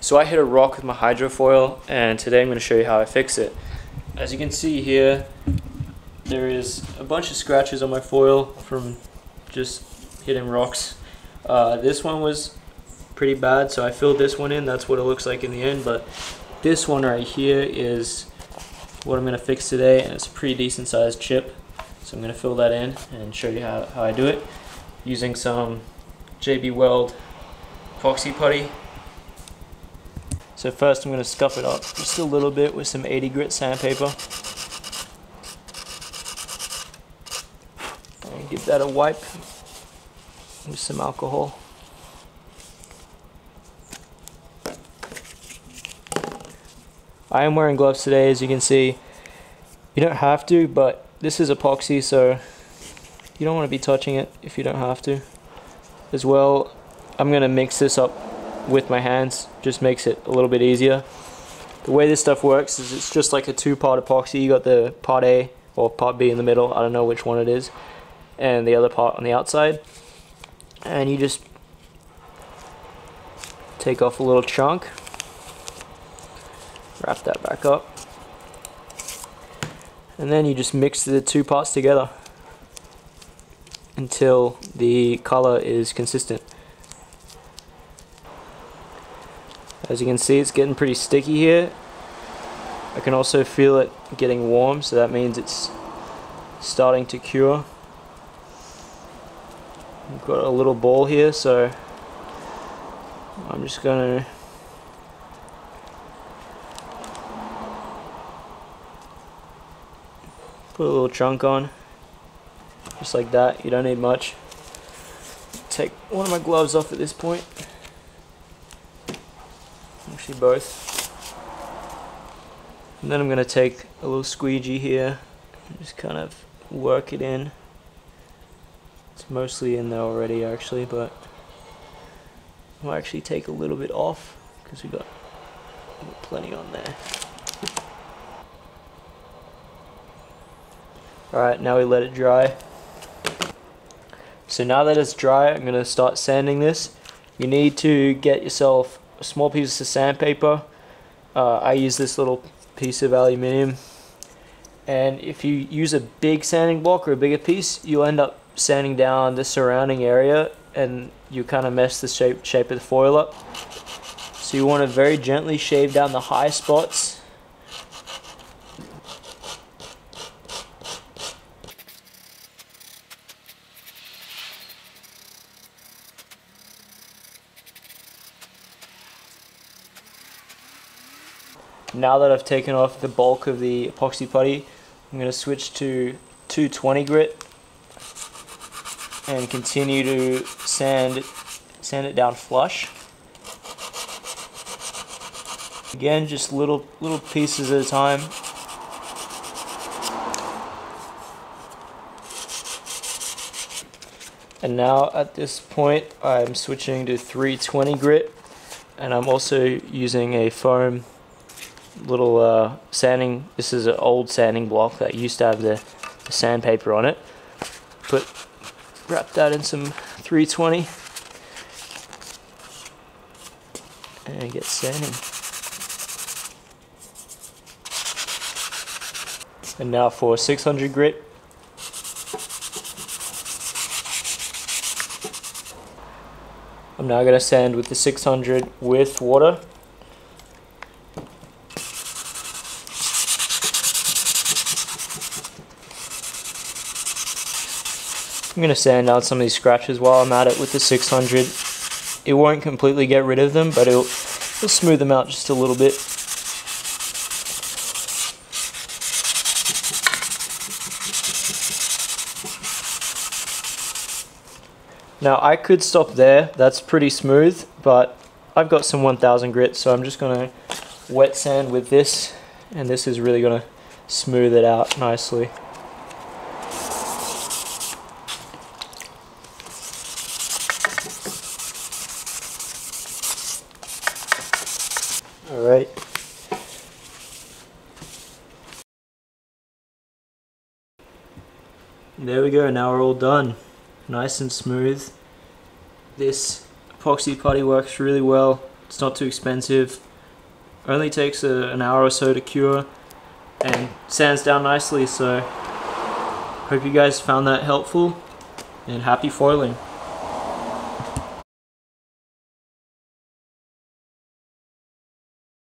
So I hit a rock with my hydrofoil, and today I'm going to show you how I fix it. As you can see here, there is a bunch of scratches on my foil from just hitting rocks. This one was pretty bad, so I filled this one in. That's what it looks like in the end, but this one right here is what I'm going to fix today, and it's a pretty decent sized chip. So I'm going to fill that in and show you how I do it using some JB Weld epoxy putty. So first I'm going to scuff it up just a little bit with some 80 grit sandpaper. And give that a wipe with some alcohol. I am wearing gloves today, as you can see. You don't have to, but this is epoxy, so you don't want to be touching it if you don't have to. As well, I'm going to mix this up with my hands, just makes it a little bit easier. The way this stuff works is it's just like a two-part epoxy. You got the part A or part B in the middle, I don't know which one it is, and the other part on the outside. And you just take off a little chunk, wrap that back up, and then you just mix the two parts together until the color is consistent. As you can see, it's getting pretty sticky here. I can also feel it getting warm, so that means it's starting to cure. I've got a little ball here, so I'm just going to put a little chunk on, just like that. You don't need much. Take one of my gloves off at this point. Actually both. And then I'm going to take a little squeegee here and just kind of work it in. It's mostly in there already actually, but I'll actually take a little bit off because we've got plenty on there. Alright, now we let it dry. So now that it's dry, I'm going to start sanding this. You need to get yourself a small piece of sandpaper. I use this little piece of aluminium, and if you use a big sanding block or a bigger piece, you'll end up sanding down the surrounding area and you kind of mess the shape of the foil up. So you want to very gently shave down the high spots. Now that I've taken off the bulk of the epoxy putty, I'm going to switch to 220 grit and continue to sand it down flush. Again, just little pieces at a time. And now at this point I'm switching to 320 grit, and I'm also using a foam little sanding. This is an old sanding block that used to have the sandpaper on it. Wrap that in some 320 and get sanding. And now for 600 grit. I'm now going to sand with the 600 with water. I'm going to sand out some of these scratches while I'm at it with the 600. It won't completely get rid of them, but it'll smooth them out just a little bit. Now I could stop there, that's pretty smooth, but I've got some 1000 grit, so I'm just going to wet sand with this, and this is really going to smooth it out nicely. Alright. There we go, now we're all done. Nice and smooth. This epoxy putty works really well It's not too expensive. Only takes an hour or so to cure and sands down nicely. So hope you guys found that helpful, and happy foiling.